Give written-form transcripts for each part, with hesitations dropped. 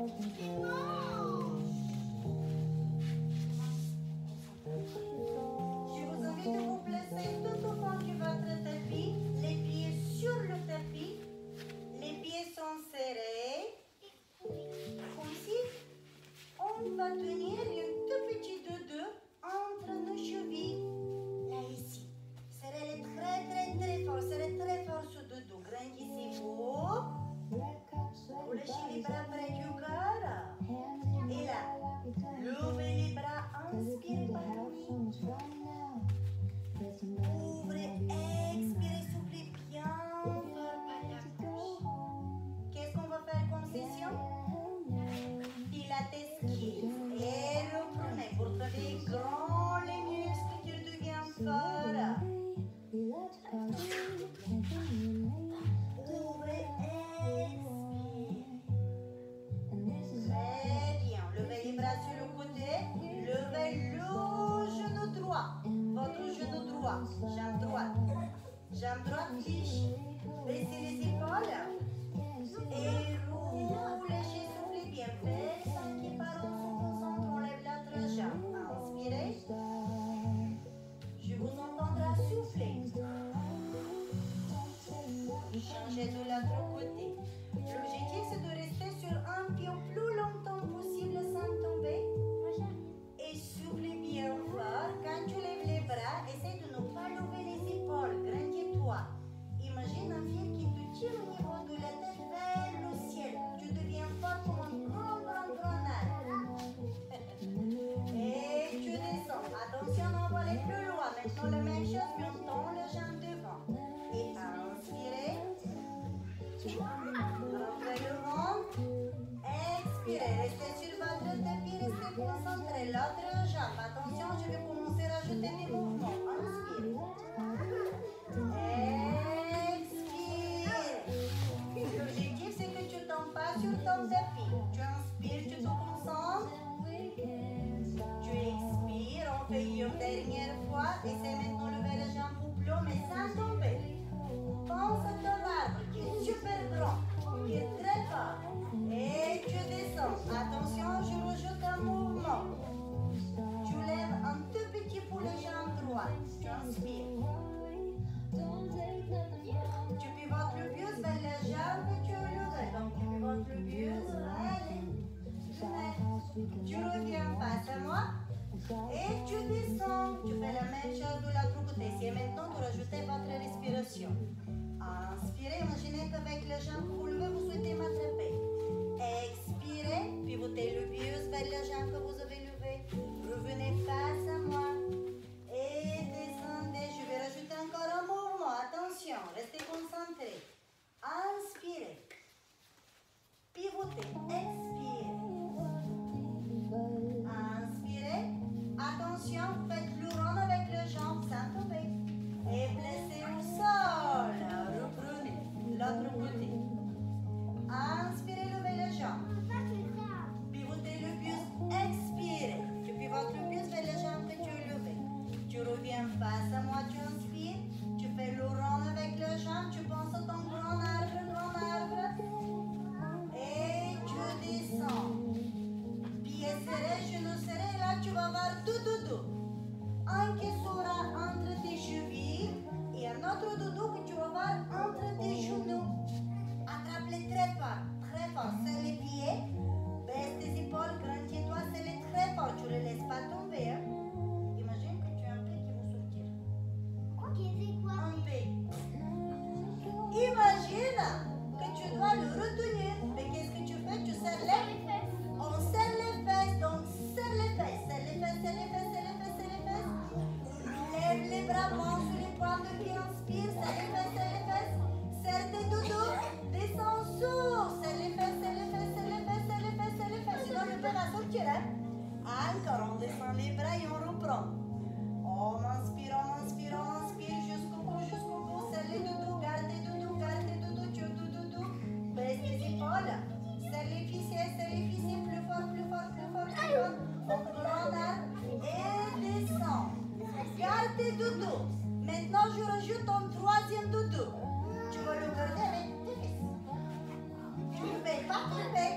Je vous invite à vous placer tout au fond de votre tapis, les pieds sur le tapis, les pieds sont serrés, comme si on va tenir un tout petit dodo entre nos chevilles, là ici. Serrez-les très fort, serrez très fort ce dodo, grandissez-vous, vous lâchez les bras près du corps, et là, levez les bras, inspirez par le nez. Ouvrez, expirez, soufflez bien fort par la bouche. Qu'est-ce qu'on va faire comme session? Pilates Kids. Et reprenez pour travailler grand les muscles qui deviennent forts. Ouvrez, expirez. Très bien. Levez les bras sur le côté. Levez le genou droit. Votre genou droit, jambe droite, tige, baissez les épaules et roulez, soufflez bien, faites 5 par an, se concentre, on lève l'autre jambe, inspirez, je vous entendrai souffler, changez de l'autre côté, l'objectif c'est de rester sur un pied le plus longtemps possible sans tomber. Et soufflez bien fort. Quand tu lèves les bras, essaie de ne pas lever les épaules. Grandis-toi. Imagine un fil qui te tire au niveau de la tête vers le ciel. Tu deviens fort comme un grand arbre. Et tu descends. Attention, on va aller plus loin. Maintenant, la même chose, mais on tend les jambes devant. Et inspirez. Rentrez le ventre. Expirez. Restez sur votre tapis. Restez concentré. L'autre jambe. Attention, je vais commencer à rajouter des mouvements. Inspirez. Expirez. L'objectif, c'est que tu ne tombes pas sur ton tapis. Tu inspires, tu te concentres. Tu expires. On fait une dernière fois. Essaie maintenant de lever les jambes au plus haut, mais sans tomber. Pense à ton arbre qui est super grand, qui est très fort. Et tu descends. Attention, je rajoute un mouvement. Tu lèves un tout petit peu les jambes droites. Tu inspires. Tu pivotes le buste vers les jambes et tu lèves. Donc tu pivotes le buste. Allez. Tu reviens face à moi. Et tu descends. Tu fais la même chose de l'autre côté. C'est maintenant de rajouter votre respiration. Inspirez. Imaginez qu'avec les jambes que vous levez, vous souhaitez m'attraper. Expirez, pivotez le buste vers les jambes que vous avez levées. Revenez face à moi. Et descendez. Je vais rajouter encore un mouvement. Attention, restez concentrés. Inspirez. Pivotez. Expirez. Inspirez. Attention, faites le rond avec les jambes sans tomber. Et placez au sol. Reprenez l'autre côté. Inspirez, levez les jambes. Pivotez le buste, expirez. Tu pivotes le buste vers les jambes que tu as levées. Tu reviens face à moi, tu inspires. Tu fais le rond avec les jambes. Tu penses à ton grand arbre. Et tu descends. Pieds serrés, genoux serrés. Là, tu vas avoir tout. Un qui sera entre tes chevilles et un autre dodo que tu vas avoir entre tes genoux. Attrape-les très fort, serre les pieds, baisse tes épaules, grandis-toi, serre-les très fort, tu ne les laisses pas tomber. Hein? Imagine que tu as un pied qui va sortir. Ok, c'est quoi? Un pied. Imagine que tu dois le retenir. Mais qu'est-ce que tu fais? Tu serres les fesses. On serre les fesses, donc serre les fesses. Lève les bras, prends sur les pointes de pied, inspire, serre les fesses. Serre tes dodos, descends, souffle, serre les fesses. Sinon le pied va sortir. Hein? Encore, on descend les bras et on reprend. On inspire jusqu'au bout. Serre les dodos, garde tes dodos, tu as dodo. Baisse tes épaules. Serre les fessiers, plus fort. On prend et descend. Garde tes dodos. Maintenant, je rajoute un troisième dodo. Tu vas le garder avec tes fesses. Tu ne fais pas tomber.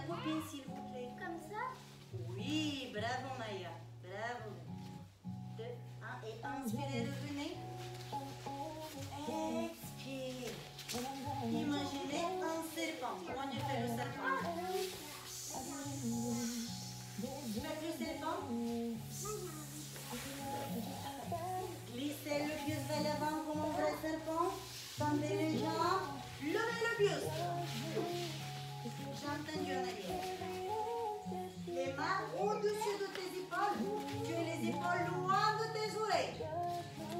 copine, s'il vous plaît. Comme ça? Oui, bravo Maya. Bravo. 2, 1 et inspirez, revenez. Expire. Imaginez un serpent. Comment tu fais le serpent? Faites le serpent. Glissez le buste vers l'avant comme un vrai serpent. Tendez les jambes. Levez le buste. Jambes tendues en arrière. Les mains au-dessus de tes épaules. Tu as les épaules loin de tes oreilles.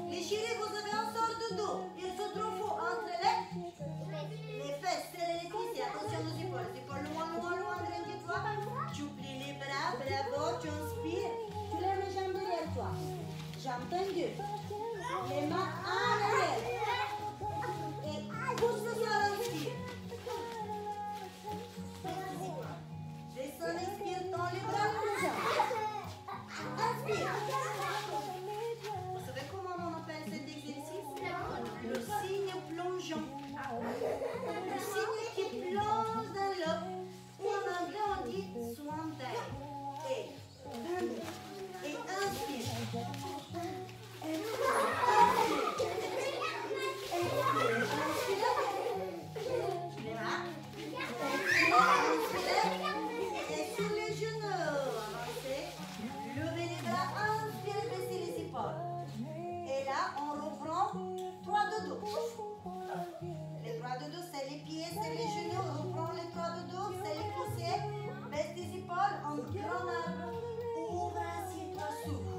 Les chéris, vous avez un sort de dos. Il se trouve entre les fesses. Serrez les cuisses. Attention aux épaules. Les épaules loin, loin, loin. Grandis-toi. Tu plies les bras. Bravo. Tu inspires. Tu lèves les jambes derrière toi. Jambes tendues. Les mains en arrière. Et pousse le sol, inspire. Descends, inspire, tends les bras, les jambes. Inspire. Vous savez comment on appelle cet exercice? Le signe plongeant. Le signe qui plonge dans l'eau. Ou en anglais on dit swan dive. Et inspire. Les mains. Et sur les genoux. Avancez. Levez les bras. Inspirez, baissez les épaules. Et là, on reprend 3 de dos. Les 3 de dos, c'est les pieds, c'est les genoux. On reprend les 3 de dos, c'est les poussières. Baisse tes épaules en grand arbre. Ouvre, assieds-toi, souffle.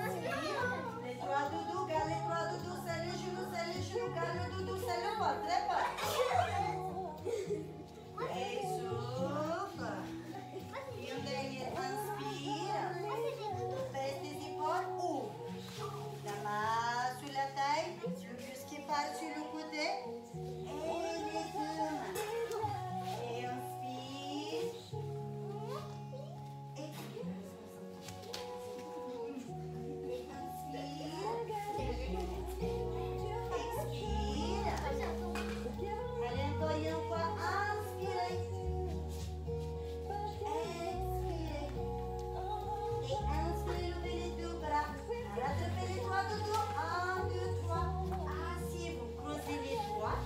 Inspire. Les 3 de dos, garde les 3 de dos, c'est les genoux, garde le doudou, c'est le corps, très fort. Et souffle. Et une dernière, inspire. Baisse tes épaules, ouvre. La main sur la taille, le buste qui part sur le côté. Et les deux mains. Et inspire. Expire. Allez, encore une fois, inspirez. Expirez. Et inspirez, levez les deux bras. Rattrapez les doigts de dos. 1, 2, 3. Asseyez-vous, croisez les doigts.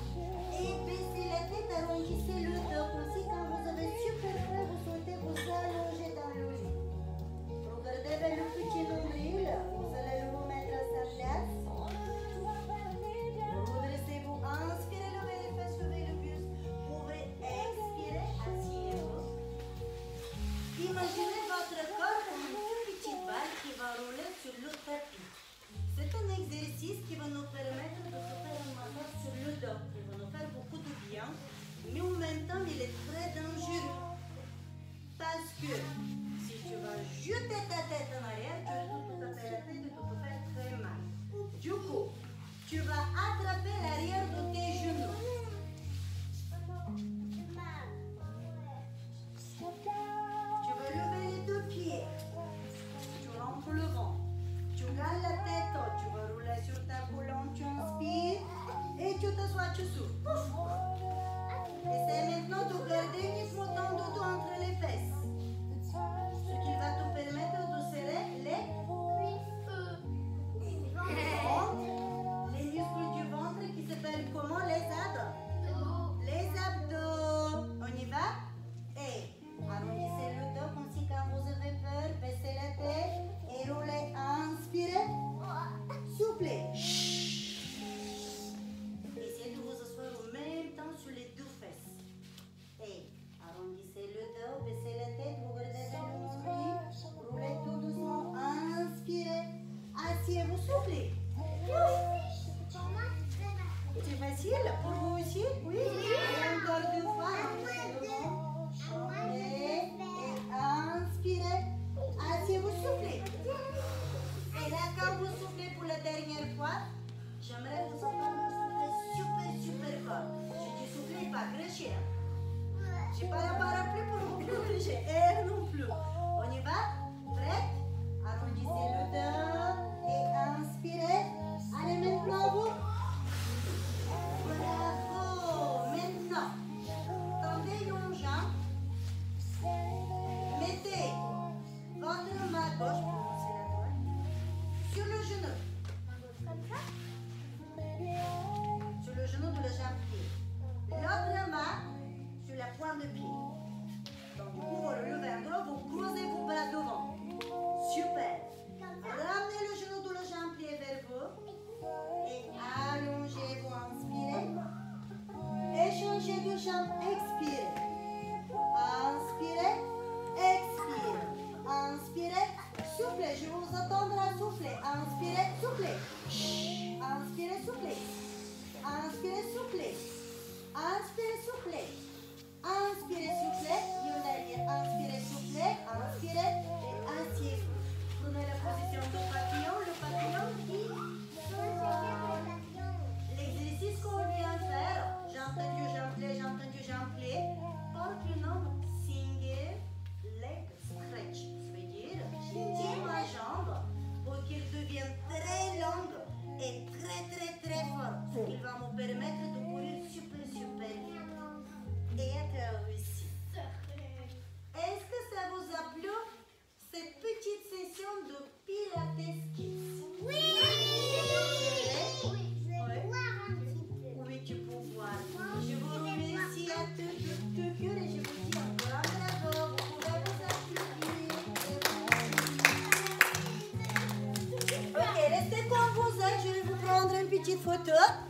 Et baissez la tête, arrondissez le dos. Aussi, quand vous avez super frais, vous souhaitez vous allonger dans le lit. Regardez vers le petit nombril. Vous allez le remettre à sa place. Redressez-vous, inspirez, levez les fesses, levez le buste. Ouvrez, expirez, asseyez-vous. Imaginez votre corps comme une petite balle qui va rouler sur le tapis. C'est un exercice qui va nous permettre de se faire un massage sur le dos. Il va nous faire beaucoup de bien, mais en même temps, il est très dangereux. Parce que si tu vas jeter ta tête en arrière, tu vas tout taper la tête et tu te faire très mal. Du coup, tu vas attraper l'arrière de tes genoux. Tu vas lever les deux pieds. Tu rentres le vent. Tu gardes la tête haute. Tu vas rouler sur ta colonne. Tu inspires. Et tu t'assois, tu souffles. Pouf. Essaie maintenant de garder uniquement ton dodo entre les fesses. Ce qui va te permettre de serrer les muscles du ventre qui s'appellent comment? Les abdos. Les abdos. On y va? Et arrondissez le dos comme si quand vous avez peur, baissez la tête et roulez. Inspirez. Soufflez. Essayez de vous asseoir en même temps sur les deux fesses. Et arrondissez le dos, baissez la tête, vous regardez vers le nombril, roulez tout doucement, inspirez, asseyez-vous, soufflez. C'est facile pour vous aussi? Oui. Et encore 2 fois, chantez et inspirez, asseyez-vous, soufflez. Et là, quand vous soufflez pour la dernière fois, j'aimerais vous entendre souffler super fort. Je dis souffler, pas cracher. J'ai pas la parapluie pour vous corriger. Et non plus. On y va? Prête? Arrondissez le dos et inspirez. Allez, maintenant vous. Voilà. petite photo.